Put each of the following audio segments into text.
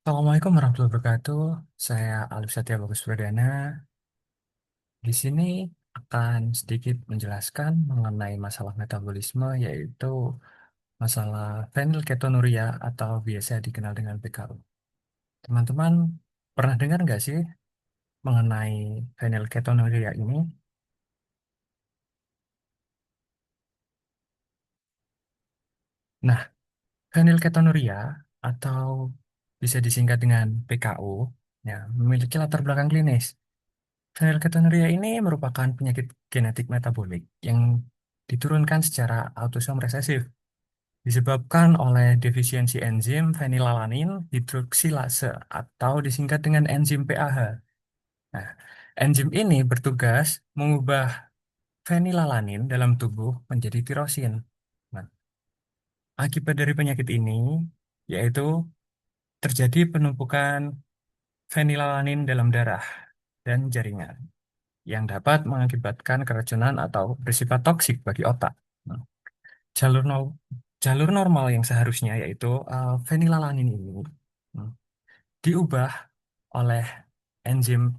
Assalamualaikum warahmatullahi wabarakatuh. Saya Alif Satya Bagus Pradana. Di sini akan sedikit menjelaskan mengenai masalah metabolisme, yaitu masalah fenilketonuria atau biasa dikenal dengan PKU. Teman-teman pernah dengar nggak sih mengenai fenilketonuria ini? Nah, fenilketonuria atau bisa disingkat dengan PKU, ya, memiliki latar belakang klinis. Fenilketonuria ini merupakan penyakit genetik metabolik yang diturunkan secara autosom resesif, disebabkan oleh defisiensi enzim fenilalanin hidroksilase atau disingkat dengan enzim PAH. Nah, enzim ini bertugas mengubah fenilalanin dalam tubuh menjadi tirosin. Nah, akibat dari penyakit ini yaitu terjadi penumpukan fenilalanin dalam darah dan jaringan, yang dapat mengakibatkan keracunan atau bersifat toksik bagi otak. Nah, jalur no- jalur normal yang seharusnya yaitu fenilalanin ini hmm, diubah oleh enzim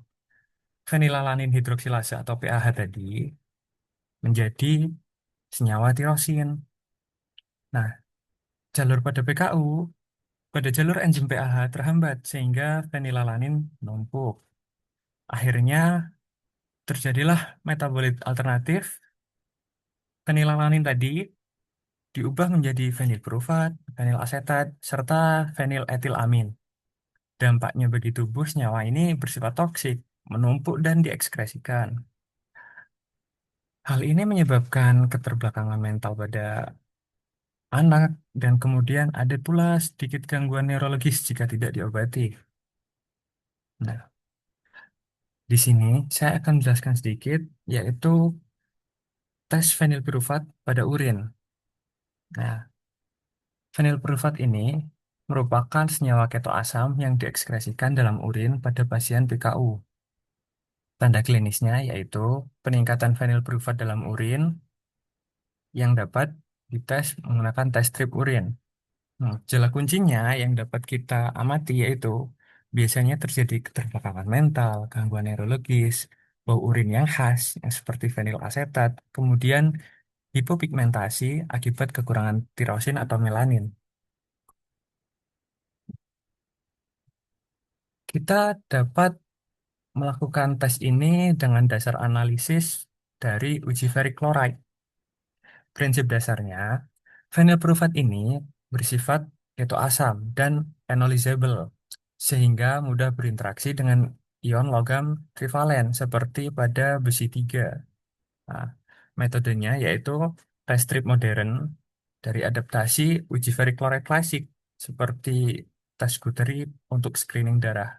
fenilalanin hidroksilase atau PAH tadi menjadi senyawa tirosin. Nah, jalur pada PKU, pada jalur enzim PAH terhambat sehingga fenilalanin numpuk. Akhirnya terjadilah metabolit alternatif fenilalanin tadi diubah menjadi fenilpiruvat, fenilasetat, serta feniletilamin. Dampaknya bagi tubuh, senyawa ini bersifat toksik, menumpuk dan diekskresikan. Hal ini menyebabkan keterbelakangan mental pada anak dan kemudian ada pula sedikit gangguan neurologis jika tidak diobati. Nah, di sini saya akan menjelaskan sedikit, yaitu tes fenilpiruvat pada urin. Nah, fenilpiruvat ini merupakan senyawa keto asam yang diekskresikan dalam urin pada pasien PKU. Tanda klinisnya yaitu peningkatan fenilpiruvat dalam urin yang dapat dites menggunakan tes strip urin. Gejala kuncinya yang dapat kita amati yaitu biasanya terjadi keterbelakangan mental, gangguan neurologis, bau urin yang khas yang seperti fenilasetat, kemudian hipopigmentasi akibat kekurangan tirosin atau melanin. Kita dapat melakukan tes ini dengan dasar analisis dari uji ferric chloride. Prinsip dasarnya, fenilpiruvat ini bersifat ketoasam dan enolizable, sehingga mudah berinteraksi dengan ion logam trivalen seperti pada besi 3. Nah, metodenya yaitu tes strip modern dari adaptasi uji ferric chloride klasik seperti tes Guthrie untuk screening darah.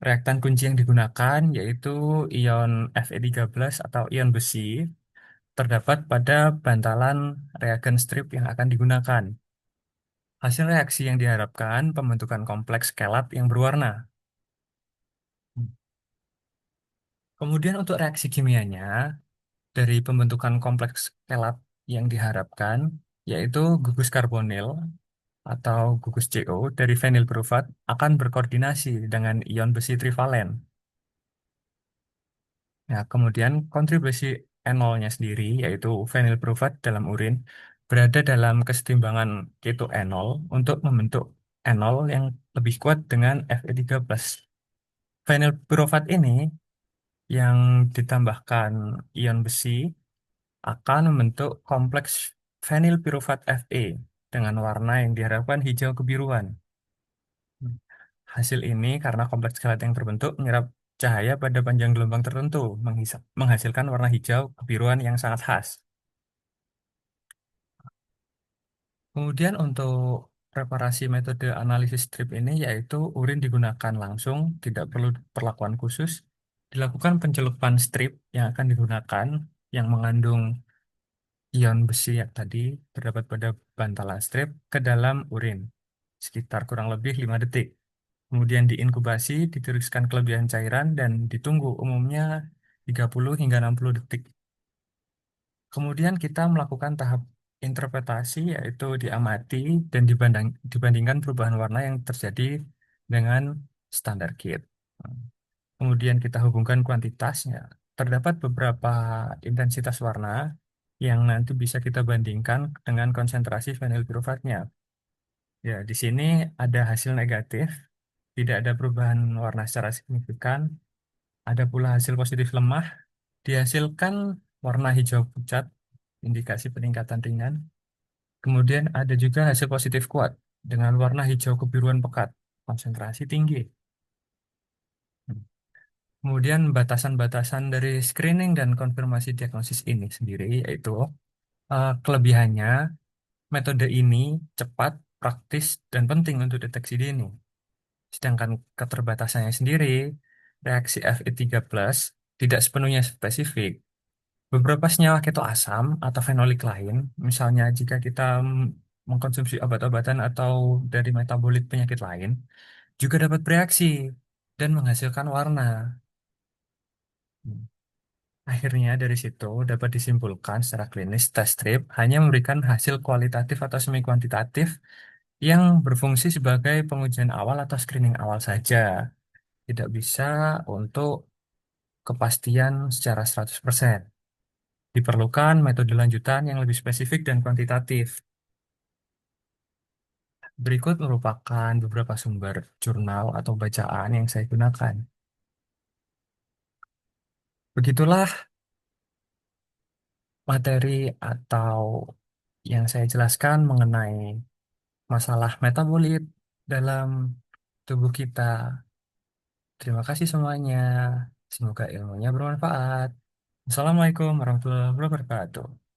Reaktan kunci yang digunakan yaitu ion Fe13 atau ion besi terdapat pada bantalan reagen strip yang akan digunakan. Hasil reaksi yang diharapkan pembentukan kompleks kelat yang berwarna. Kemudian untuk reaksi kimianya, dari pembentukan kompleks kelat yang diharapkan, yaitu gugus karbonil atau gugus CO dari fenilpiruvat akan berkoordinasi dengan ion besi trivalen. Nah, kemudian kontribusi enolnya sendiri, yaitu fenilpiruvat dalam urin, berada dalam kesetimbangan keto enol untuk membentuk enol yang lebih kuat dengan Fe13. Fenilpiruvat ini yang ditambahkan ion besi akan membentuk kompleks fenilpiruvat Fe dengan warna yang diharapkan hijau kebiruan. Hasil ini karena kompleks kelat yang terbentuk menyerap cahaya pada panjang gelombang tertentu, menghasilkan warna hijau kebiruan yang sangat khas. Kemudian untuk preparasi metode analisis strip ini yaitu urin digunakan langsung, tidak perlu perlakuan khusus. Dilakukan pencelupan strip yang akan digunakan yang mengandung ion besi yang tadi terdapat pada bantalan strip ke dalam urin sekitar kurang lebih 5 detik. Kemudian diinkubasi, ditiriskan kelebihan cairan dan ditunggu umumnya 30 hingga 60 detik. Kemudian kita melakukan tahap interpretasi yaitu diamati dan dibandingkan perubahan warna yang terjadi dengan standar kit. Kemudian kita hubungkan kuantitasnya. Terdapat beberapa intensitas warna yang nanti bisa kita bandingkan dengan konsentrasi fenilpiruvatnya. Ya, di sini ada hasil negatif, tidak ada perubahan warna secara signifikan. Ada pula hasil positif lemah, dihasilkan warna hijau pucat, indikasi peningkatan ringan. Kemudian ada juga hasil positif kuat dengan warna hijau kebiruan pekat, konsentrasi tinggi. Kemudian batasan-batasan dari screening dan konfirmasi diagnosis ini sendiri yaitu kelebihannya metode ini cepat, praktis, dan penting untuk deteksi dini. Sedangkan keterbatasannya sendiri, reaksi Fe3+ tidak sepenuhnya spesifik. Beberapa senyawa keto asam atau fenolik lain, misalnya jika kita mengkonsumsi obat-obatan atau dari metabolit penyakit lain, juga dapat bereaksi dan menghasilkan warna. Hmm. Akhirnya dari situ dapat disimpulkan secara klinis test strip hanya memberikan hasil kualitatif atau semi kuantitatif yang berfungsi sebagai pengujian awal atau screening awal saja. Tidak bisa untuk kepastian secara 100%. Diperlukan metode lanjutan yang lebih spesifik dan kuantitatif. Berikut merupakan beberapa sumber jurnal atau bacaan yang saya gunakan. Begitulah materi atau yang saya jelaskan mengenai masalah metabolit dalam tubuh kita. Terima kasih semuanya. Semoga ilmunya bermanfaat. Assalamualaikum warahmatullahi wabarakatuh.